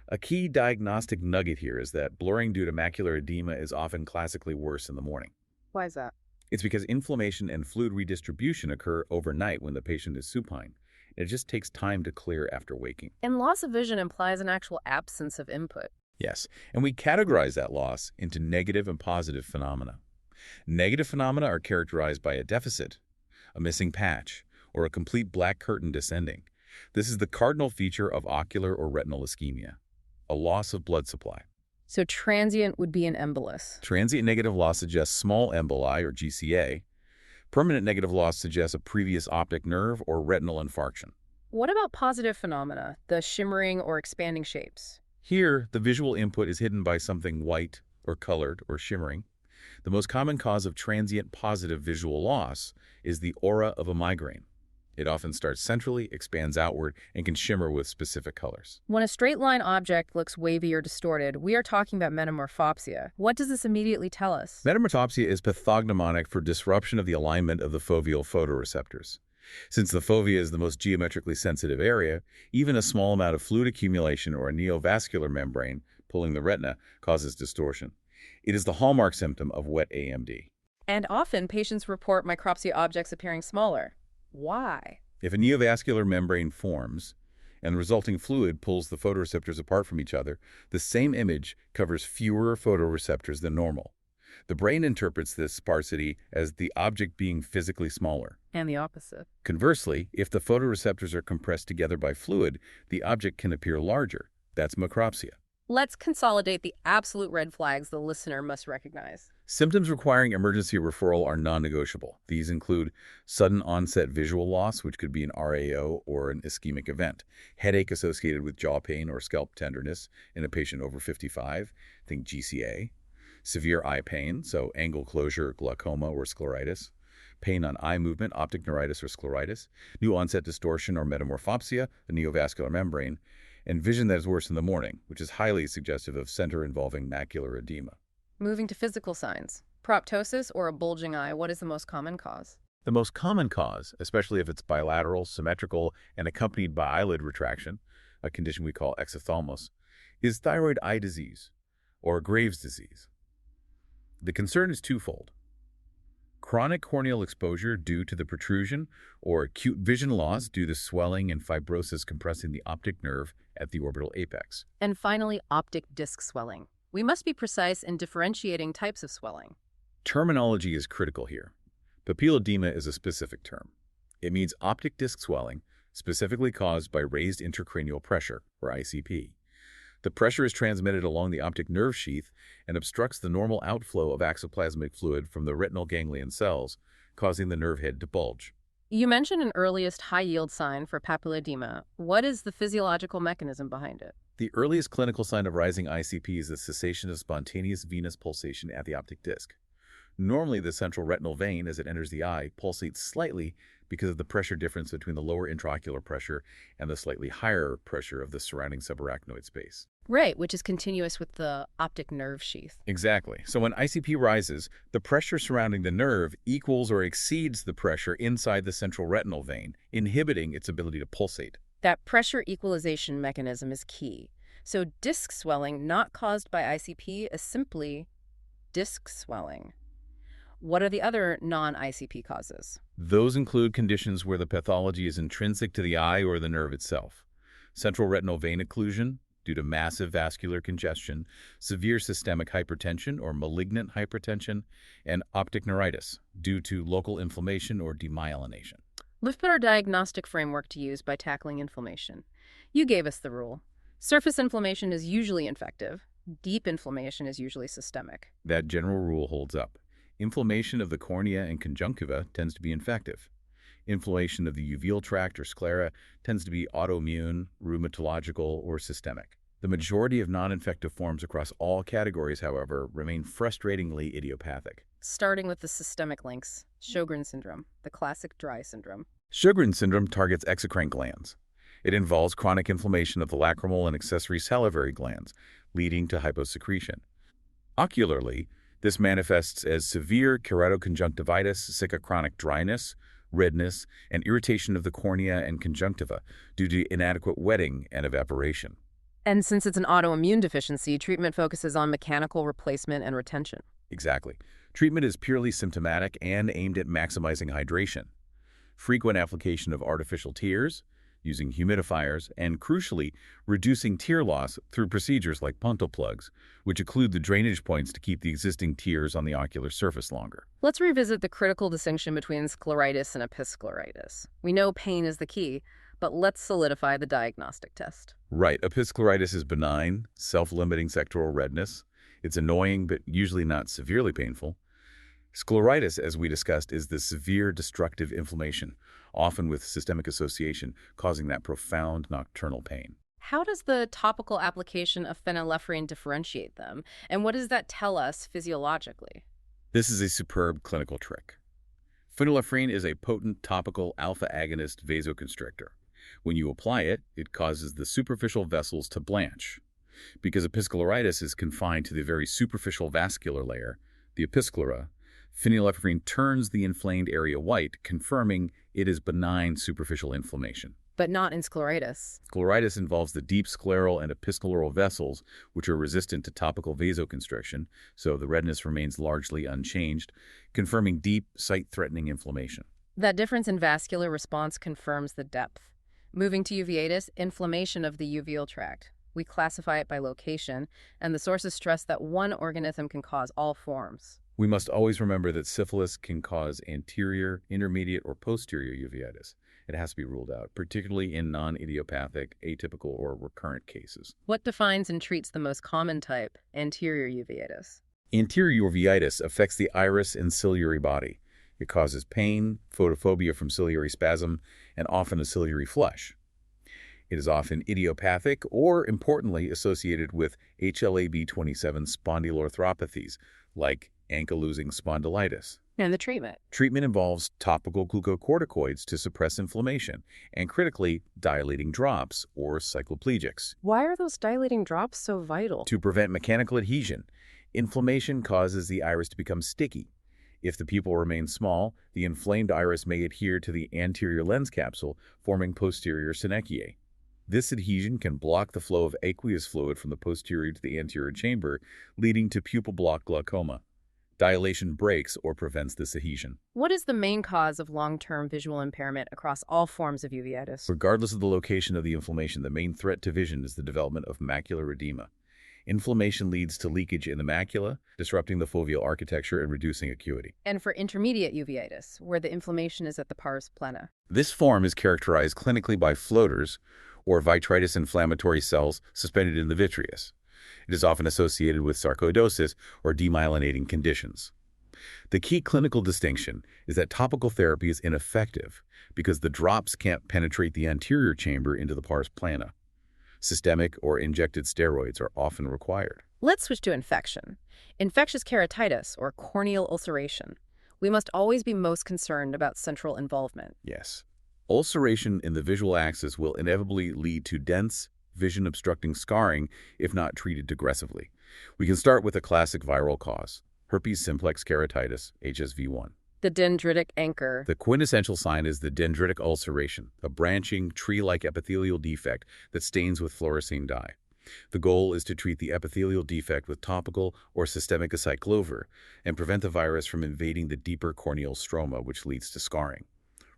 S2: A key diagnostic nugget here is that blurring due to macular edema is often classically worse in the morning.
S1: Why is that?
S2: It's because inflammation and fluid redistribution occur overnight when the patient is supine. It just takes time to clear after waking.
S1: And loss of vision implies an actual absence of input.
S2: Yes, and we categorize that loss into negative and positive phenomena. Negative phenomena are characterized by a deficit, a missing patch, or a complete black curtain descending. This is the cardinal feature of ocular or retinal ischemia, a loss of blood supply.
S1: So transient would be an embolus.
S2: Transient negative loss suggests small emboli, or GCA. Permanent negative loss suggests a previous optic nerve or retinal infarction.
S1: What about positive phenomena, the shimmering or expanding shapes?
S2: Here, the visual input is hidden by something white or colored or shimmering. The most common cause of transient positive visual loss is the aura of a migraine. It often starts centrally, expands outward, and can shimmer with specific colors.
S1: When a straight line object looks wavy or distorted, we are talking about metamorphopsia. What does this immediately tell us?
S2: Metamorphopsia is pathognomonic for disruption of the alignment of the foveal photoreceptors. Since the fovea is the most geometrically sensitive area, even a small amount of fluid accumulation or a neovascular membrane pulling the retina causes distortion. It is the hallmark symptom of wet AMD.
S1: And often, patients report micropsia objects appearing smaller. Why?
S2: If a neovascular membrane forms and the resulting fluid pulls the photoreceptors apart from each other, the same image covers fewer photoreceptors than normal. The brain interprets this sparsity as the object being physically smaller.
S1: And the opposite.
S2: Conversely, if the photoreceptors are compressed together by fluid, the object can appear larger. That's macropsia.
S1: Let's consolidate the absolute red flags the listener must recognize.
S2: Symptoms requiring emergency referral are non-negotiable. These include sudden onset visual loss, which could be an RAO or an ischemic event, headache associated with jaw pain or scalp tenderness in a patient over 55, think GCA, severe eye pain, so angle closure, glaucoma, or scleritis, pain on eye movement, optic neuritis or scleritis, new onset distortion or metamorphopsia, the neovascular membrane, and vision that is worse in the morning, which is highly suggestive of center-involving macular edema.
S1: Moving to physical signs. Proptosis or a bulging eye, what is the most common cause?
S2: The most common cause, especially if it's bilateral, symmetrical, and accompanied by eyelid retraction, a condition we call exophthalmos, is thyroid eye disease, or Graves' disease. The concern is twofold. Chronic corneal exposure due to the protrusion, or acute vision loss due to swelling and fibrosis compressing the optic nerve at the orbital apex.
S1: And finally, optic disc swelling. We must be precise in differentiating types of swelling.
S2: Terminology is critical here. Papilledema is a specific term. It means optic disc swelling, specifically caused by raised intracranial pressure, or ICP. The pressure is transmitted along the optic nerve sheath and obstructs the normal outflow of axoplasmic fluid from the retinal ganglion cells, causing the nerve head to bulge.
S1: You mentioned an earliest high-yield sign for papilledema. What is the physiological mechanism behind it?
S2: The earliest clinical sign of rising ICP is the cessation of spontaneous venous pulsation at the optic disc. Normally, the central retinal vein, as it enters the eye, pulsates slightly because of the pressure difference between the lower intraocular pressure and the slightly higher pressure of the surrounding subarachnoid space.
S1: Right, which is continuous with the optic nerve sheath.
S2: Exactly. So when ICP rises, the pressure surrounding the nerve equals or exceeds the pressure inside the central retinal vein, inhibiting its ability to pulsate.
S1: That pressure equalization mechanism is key. So disc swelling not caused by ICP is simply disc swelling. What are the other non-ICP causes?
S2: Those include conditions where the pathology is intrinsic to the eye or the nerve itself. Central retinal vein occlusion due to massive vascular congestion, severe systemic hypertension or malignant hypertension, and optic neuritis due to local inflammation or demyelination.
S1: Let's put our diagnostic framework to use by tackling inflammation. You gave us the rule. Surface inflammation is usually infective. Deep inflammation is usually systemic.
S2: That general rule holds up. Inflammation of the cornea and conjunctiva tends to be infective. Inflammation of the uveal tract or sclera tends to be autoimmune, rheumatological, or systemic. The majority of non-infective forms across all categories, however, remain frustratingly idiopathic.
S1: Starting with the systemic links, Sjogren's syndrome, the classic dry syndrome.
S2: Sjogren's syndrome targets exocrine glands. It involves chronic inflammation of the lacrimal and accessory salivary glands, leading to hyposecretion. Ocularly, this manifests as severe keratoconjunctivitis, chronic dryness, redness, and irritation of the cornea and conjunctiva due to inadequate wetting and evaporation.
S1: And since it's an autoimmune deficiency, treatment focuses on mechanical replacement and retention.
S2: Exactly. Treatment is purely symptomatic and aimed at maximizing hydration. Frequent application of artificial tears, using humidifiers, and crucially, reducing tear loss through procedures like punto plugs, which occlude the drainage points to keep the existing tears on the ocular surface longer.
S1: Let's revisit the critical distinction between scleritis and episcleritis. We know pain is the key, but let's solidify the diagnostic test.
S2: Right. Episcleritis is benign, self-limiting sectoral redness. It's annoying, but usually not severely painful. Scleritis, as we discussed, is the severe destructive inflammation, often with systemic association, causing that profound nocturnal pain.
S1: How does the topical application of phenylephrine differentiate them? And what does that tell us physiologically?
S2: This is a superb clinical trick. Phenylephrine is a potent topical alpha agonist vasoconstrictor. When you apply it, it causes the superficial vessels to blanch. Because episcleritis is confined to the very superficial vascular layer, the episclera, phenylephrine turns the inflamed area white, confirming it is benign superficial inflammation.
S1: But not in scleritis.
S2: Scleritis involves the deep scleral and episcleral vessels, which are resistant to topical vasoconstriction, so the redness remains largely unchanged, confirming deep, sight-threatening inflammation.
S1: That difference in vascular response confirms the depth. Moving to uveitis, inflammation of the uveal tract. We classify it by location, and the sources stress that one organism can cause all forms.
S2: We must always remember that syphilis can cause anterior, intermediate, or posterior uveitis. It has to be ruled out, particularly in non-idiopathic, atypical, or recurrent cases.
S1: What defines and treats the most common type, anterior uveitis?
S2: Anterior uveitis affects the iris and ciliary body. It causes pain, photophobia from ciliary spasm, and often a ciliary flush. It is often idiopathic or, importantly, associated with HLA-B27 spondyloarthropathies, like ankylosing spondylitis.
S1: And the treatment?
S2: Treatment involves topical glucocorticoids to suppress inflammation, and critically, dilating drops, or cycloplegics,
S1: Why are those dilating drops so vital?
S2: to prevent mechanical adhesion. Inflammation causes the iris to become sticky. If the pupil remains small, the inflamed iris may adhere to the anterior lens capsule, forming posterior synechiae. This adhesion can block the flow of aqueous fluid from the posterior to the anterior chamber, leading to pupil block glaucoma. Dilation breaks or prevents this adhesion.
S1: What is the main cause of long-term visual impairment across all forms of uveitis?
S2: Regardless of the location of the inflammation, the main threat to vision is the development of macular edema. Inflammation leads to leakage in the macula, disrupting the foveal architecture and reducing acuity.
S1: And for intermediate uveitis, where the inflammation is at the pars plana?
S2: This form is characterized clinically by floaters, or vitritis inflammatory cells suspended in the vitreous. It is often associated with sarcoidosis or demyelinating conditions. The key clinical distinction is that topical therapy is ineffective because the drops can't penetrate the anterior chamber into the pars plana. Systemic or injected steroids are often required.
S1: Let's switch to infection. Infectious keratitis, or corneal ulceration. We must always be most concerned about central involvement.
S2: Yes. Ulceration in the visual axis will inevitably lead to dense, vision-obstructing scarring if not treated aggressively. We can start with a classic viral cause, herpes simplex keratitis, HSV1.
S1: The dendritic anchor.
S2: The quintessential sign is the dendritic ulceration, a branching, tree-like epithelial defect that stains with fluorescein dye. The goal is to treat the epithelial defect with topical or systemic acyclovir and prevent the virus from invading the deeper corneal stroma, which leads to scarring.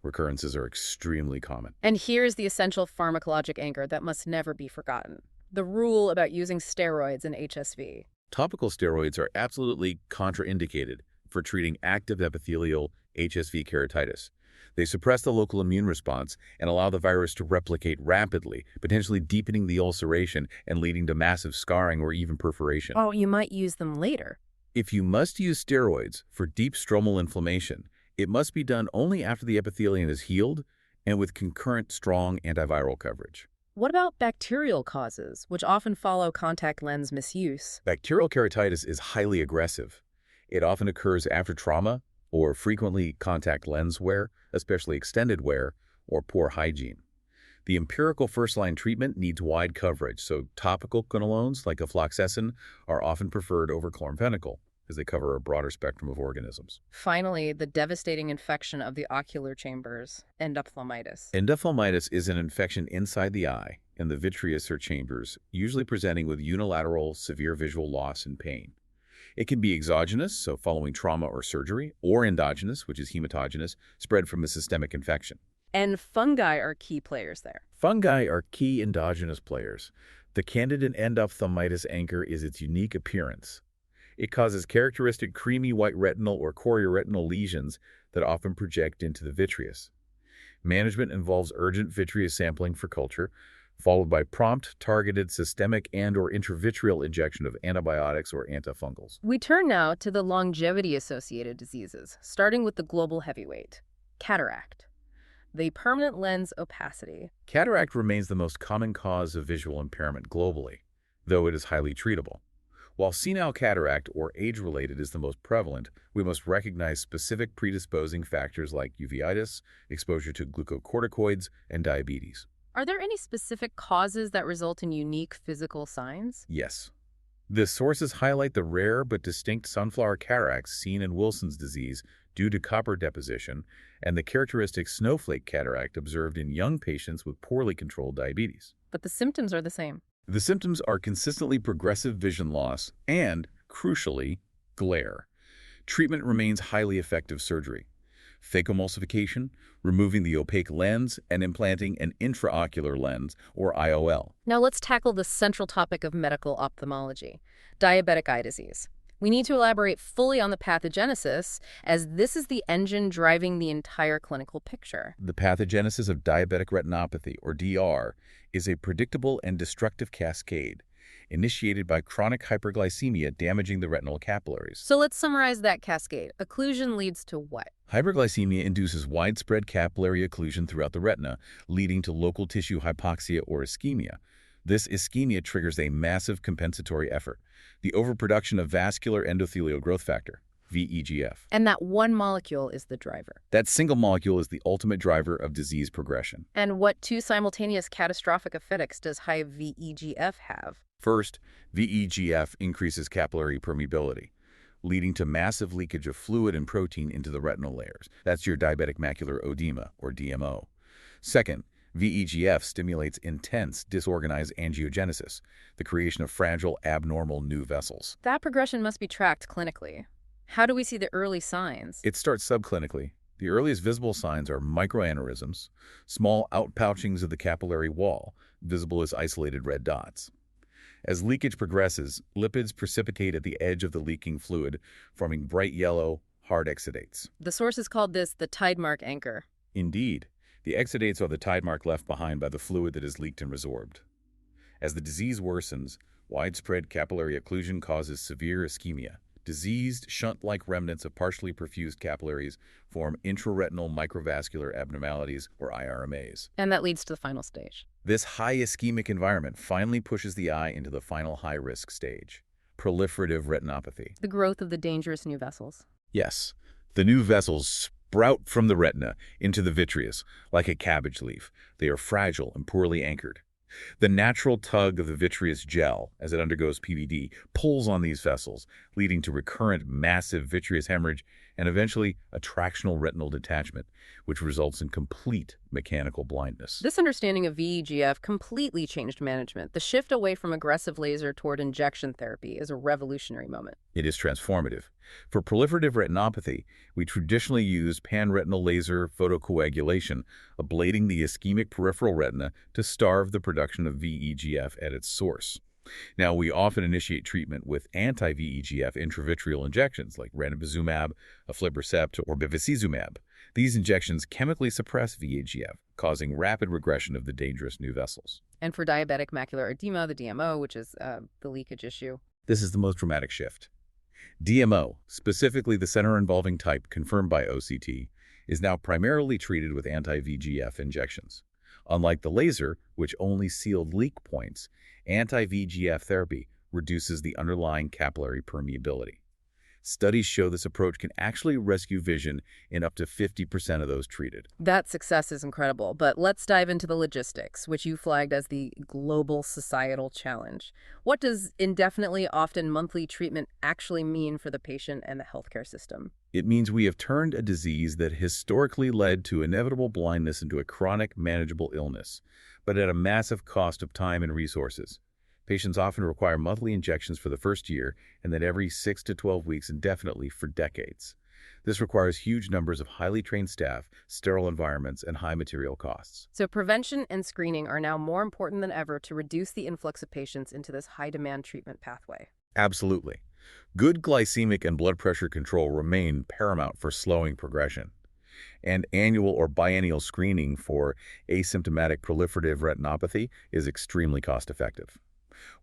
S2: Recurrences are extremely common.
S1: And here's the essential pharmacologic anchor that must never be forgotten. The rule about using steroids in HSV.
S2: Topical steroids are absolutely contraindicated for treating active epithelial HSV keratitis. They suppress the local immune response and allow the virus to replicate rapidly, potentially deepening the ulceration and leading to massive scarring or even perforation.
S1: Oh, you might use them later.
S2: If you must use steroids for deep stromal inflammation, it must be done only after the epithelium is healed and with concurrent strong antiviral coverage.
S1: What about bacterial causes, which often follow contact lens misuse?
S2: Bacterial keratitis is highly aggressive. It often occurs after trauma or frequently contact lens wear, especially extended wear, or poor hygiene. The empirical first-line treatment needs wide coverage, so topical quinolones like afloxacin are often preferred over chloramphenicol, as they cover a broader spectrum of organisms.
S1: Finally, the devastating infection of the ocular chambers, endophthalmitis.
S2: Endophthalmitis is an infection inside the eye and the vitreous or chambers, usually presenting with unilateral severe visual loss and pain. It can be exogenous, so following trauma or surgery, or endogenous, which is hematogenous, spread from a systemic infection.
S1: And fungi are key players there.
S2: Fungi are key endogenous players. The candida endophthalmitis anchor is its unique appearance. It causes characteristic creamy white retinal or chorioretinal lesions that often project into the vitreous. Management involves urgent vitreous sampling for culture, followed by prompt, targeted systemic and/or intravitreal injection of antibiotics or antifungals.
S1: We turn now to the longevity-associated diseases, starting with the global heavyweight, cataract. The permanent lens opacity.
S2: Cataract remains the most common cause of visual impairment globally, though it is highly treatable. While senile cataract or age-related is the most prevalent, we must recognize specific predisposing factors like uveitis, exposure to glucocorticoids, and diabetes.
S1: Are there any specific causes that result in unique physical signs?
S2: Yes. The sources highlight the rare but distinct sunflower cataracts seen in Wilson's disease due to copper deposition and the characteristic snowflake cataract observed in young patients with poorly controlled diabetes.
S1: But the symptoms are the same.
S2: The symptoms are consistently progressive vision loss and, crucially, glare. Treatment remains highly effective surgery. Phacoemulsification, removing the opaque lens, and implanting an intraocular lens, or IOL.
S1: Now let's tackle the central topic of medical ophthalmology, diabetic eye disease. We need to elaborate fully on the pathogenesis, as this is the engine driving the entire clinical picture.
S2: The pathogenesis of diabetic retinopathy, or DR, is a predictable and destructive cascade initiated by chronic hyperglycemia damaging the retinal capillaries.
S1: So let's summarize that cascade. Occlusion leads to what?
S2: Hyperglycemia induces widespread capillary occlusion throughout the retina, leading to local tissue hypoxia or ischemia. This ischemia triggers a massive compensatory effort, the overproduction of vascular endothelial growth factor, VEGF.
S1: And that one molecule is the driver.
S2: That single molecule is the ultimate driver of disease progression.
S1: And what two simultaneous catastrophic effects does high VEGF have?
S2: First, VEGF increases capillary permeability, leading to massive leakage of fluid and protein into the retinal layers. That's your diabetic macular edema, or DMO. Second, VEGF stimulates intense, disorganized angiogenesis, the creation of fragile, abnormal new vessels.
S1: That progression must be tracked clinically. How do we see the early signs?
S2: It starts subclinically. The earliest visible signs are microaneurysms, small outpouchings of the capillary wall, visible as isolated red dots. As leakage progresses, lipids precipitate at the edge of the leaking fluid, forming bright yellow, hard exudates.
S1: The sources called this the tide mark anchor.
S2: Indeed, the exudates are the tide mark left behind by the fluid that is leaked and resorbed. As the disease worsens, widespread capillary occlusion causes severe ischemia. Diseased, shunt-like remnants of partially perfused capillaries form intraretinal microvascular abnormalities, or IRMAs.
S1: And that leads to the final stage.
S2: This high ischemic environment finally pushes the eye into the final high-risk stage, proliferative retinopathy.
S1: The growth of the dangerous new vessels.
S2: Yes, the new vessels sprout from the retina into the vitreous like a cabbage leaf. They are fragile and poorly anchored. The natural tug of the vitreous gel, as it undergoes PVD, pulls on these vessels, leading to recurrent massive vitreous hemorrhage and eventually a tractional retinal detachment, which results in complete mechanical blindness.
S1: This understanding of VEGF completely changed management. The shift away from aggressive laser toward injection therapy is a revolutionary moment.
S2: It is transformative. For proliferative retinopathy, we traditionally use panretinal laser photocoagulation, ablating the ischemic peripheral retina to starve the production of VEGF at its source. Now, we often initiate treatment with anti-VEGF intravitreal injections like ranibizumab, aflibercept, or bevacizumab. These injections chemically suppress VEGF, causing rapid regression of the dangerous new vessels.
S1: And for diabetic macular edema, the DMO, which is the leakage issue.
S2: This is the most dramatic shift. DMO, specifically the center-involving type confirmed by OCT, is now primarily treated with anti-VEGF injections. Unlike the laser, which only sealed leak points, anti-VEGF therapy reduces the underlying capillary permeability. Studies show this approach can actually rescue vision in up to 50% of those treated.
S1: That success is incredible, but let's dive into the logistics, which you flagged as the global societal challenge. What does indefinitely, often monthly treatment actually mean for the patient and the healthcare system?
S2: It means we have turned a disease that historically led to inevitable blindness into a chronic, manageable illness, but at a massive cost of time and resources. Patients often require monthly injections for the first year and then every 6 to 12 weeks indefinitely for decades. This requires huge numbers of highly trained staff, sterile environments, and high material costs.
S1: So prevention and screening are now more important than ever to reduce the influx of patients into this high-demand treatment pathway.
S2: Absolutely. Good glycemic and blood pressure control remain paramount for slowing progression. And annual or biennial screening for asymptomatic proliferative retinopathy is extremely cost-effective.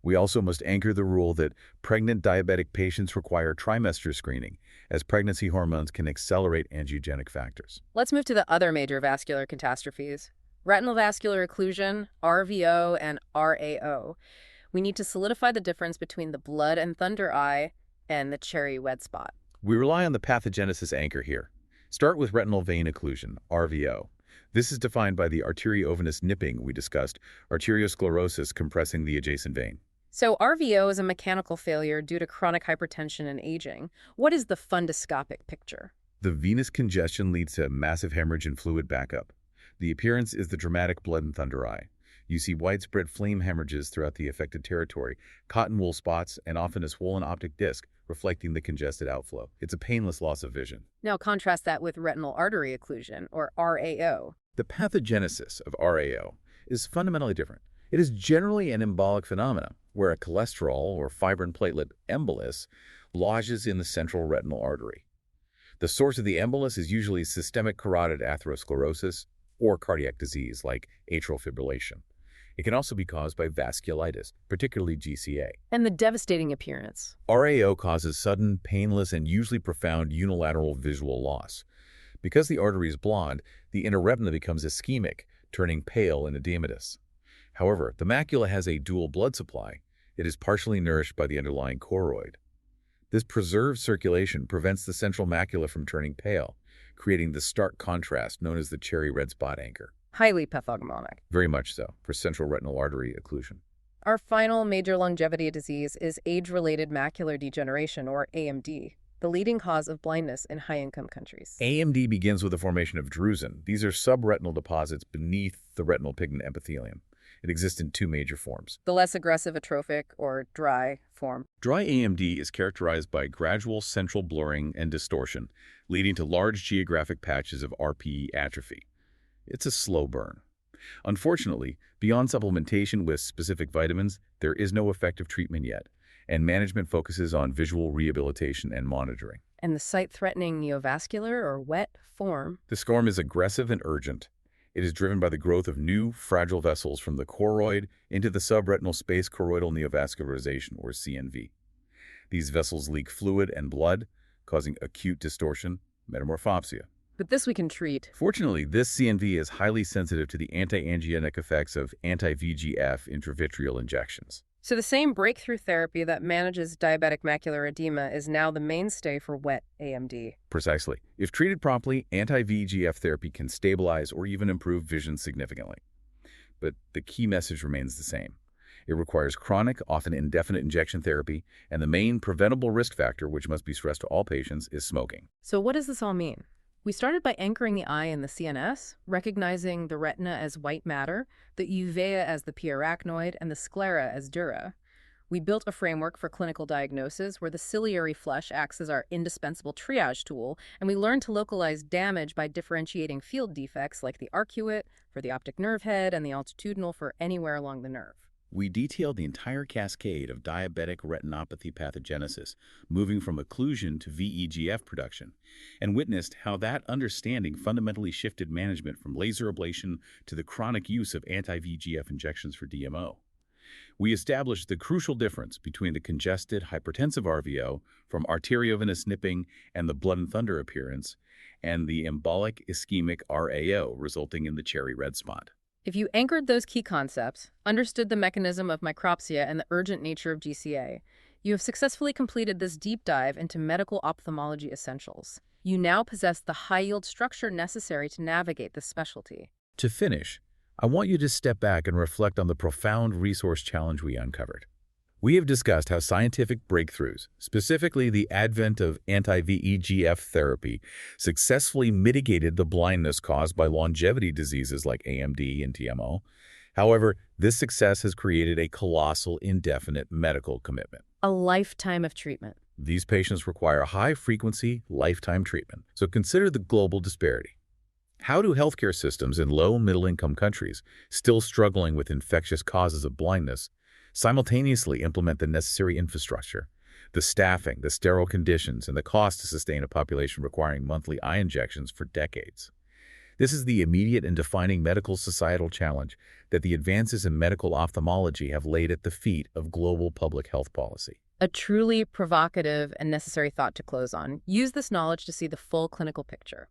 S2: We also must anchor the rule that pregnant diabetic patients require trimester screening, as pregnancy hormones can accelerate angiogenic factors.
S1: Let's move to the other major vascular catastrophes: retinal vascular occlusion, RVO, and RAO. We need to solidify the difference between the blood and thunder eye and the cherry red spot.
S2: We rely on the pathogenesis anchor here. Start with retinal vein occlusion, RVO. This is defined by the arteriovenous nipping we discussed, arteriosclerosis compressing the adjacent vein.
S1: So RVO is a mechanical failure due to chronic hypertension and aging. What is the fundoscopic picture?
S2: The venous congestion leads to massive hemorrhage and fluid backup. The appearance is the dramatic blood and thunder eye. You see widespread flame hemorrhages throughout the affected territory, cotton wool spots, and often a swollen optic disc, reflecting the congested outflow. It's a painless loss of vision.
S1: Now contrast that with retinal artery occlusion, or RAO.
S2: The pathogenesis of RAO is fundamentally different. It is generally an embolic phenomenon, where a cholesterol or fibrin platelet embolus lodges in the central retinal artery. The source of the embolus is usually systemic carotid atherosclerosis or cardiac disease like atrial fibrillation. It can also be caused by vasculitis, particularly GCA.
S1: And the devastating appearance.
S2: RAO causes sudden, painless, and usually profound unilateral visual loss. Because the artery is blonde, the inner retina becomes ischemic, turning pale and edematous. However, the macula has a dual blood supply. It is partially nourished by the underlying choroid. This preserved circulation prevents the central macula from turning pale, creating the stark contrast known as the cherry red spot anchor.
S1: Highly pathognomonic.
S2: Very much so, for central retinal artery occlusion.
S1: Our final major longevity disease is age-related macular degeneration, or AMD, the leading cause of blindness in high-income countries.
S2: AMD begins with the formation of drusen. These are subretinal deposits beneath the retinal pigment epithelium. It exists in two major forms.
S1: The less aggressive atrophic, or dry, form.
S2: Dry AMD is characterized by gradual central blurring and distortion, leading to large geographic patches of RPE atrophy. It's a slow burn. Unfortunately, beyond supplementation with specific vitamins, there is no effective treatment yet, and management focuses on visual rehabilitation and monitoring.
S1: And the sight-threatening neovascular, or wet, form.
S2: The scarm is aggressive and urgent. It is driven by the growth of new, fragile vessels from the choroid into the subretinal space choroidal neovascularization, or CNV. These vessels leak fluid and blood, causing acute distortion, metamorphopsia.
S1: But this we can treat.
S2: Fortunately, this CNV is highly sensitive to the anti-angiogenic effects of anti-VEGF intravitreal injections.
S1: So the same breakthrough therapy that manages diabetic macular edema is now the mainstay for wet AMD.
S2: Precisely. If treated properly, anti-VEGF therapy can stabilize or even improve vision significantly. But the key message remains the same. It requires chronic, often indefinite injection therapy, and the main preventable risk factor, which must be stressed to all patients, is smoking.
S1: So what does this all mean? We started by anchoring the eye in the CNS, recognizing the retina as white matter, the uvea as the P arachnoid, and the sclera as dura. We built a framework for clinical diagnosis where the ciliary flush acts as our indispensable triage tool, and we learned to localize damage by differentiating field defects like the arcuate for the optic nerve head and the altitudinal for anywhere along the nerve.
S2: We detailed the entire cascade of diabetic retinopathy pathogenesis, moving from occlusion to VEGF production, and witnessed how that understanding fundamentally shifted management from laser ablation to the chronic use of anti-VEGF injections for DMO. We established the crucial difference between the congested hypertensive RVO from arteriovenous nipping and the blood and thunder appearance, and the embolic ischemic RAO resulting in the cherry red spot.
S1: If you anchored those key concepts, understood the mechanism of micropsia and the urgent nature of GCA, you have successfully completed this deep dive into medical ophthalmology essentials. You now possess the high-yield structure necessary to navigate this specialty.
S2: To finish, I want you to step back and reflect on the profound resource challenge we uncovered. We have discussed how scientific breakthroughs, specifically the advent of anti-VEGF therapy, successfully mitigated the blindness caused by longevity diseases like AMD and DMO. However, this success has created a colossal, indefinite medical commitment.
S1: A lifetime of treatment.
S2: These patients require high-frequency, lifetime treatment. So consider the global disparity. How do healthcare systems in low- and middle-income countries, still struggling with infectious causes of blindness, simultaneously implement the necessary infrastructure, the staffing, the sterile conditions, and the cost to sustain a population requiring monthly eye injections for decades? This is the immediate and defining medical societal challenge that the advances in medical ophthalmology have laid at the feet of global public health policy.
S1: A truly provocative and necessary thought to close on. Use this knowledge to see the full clinical picture.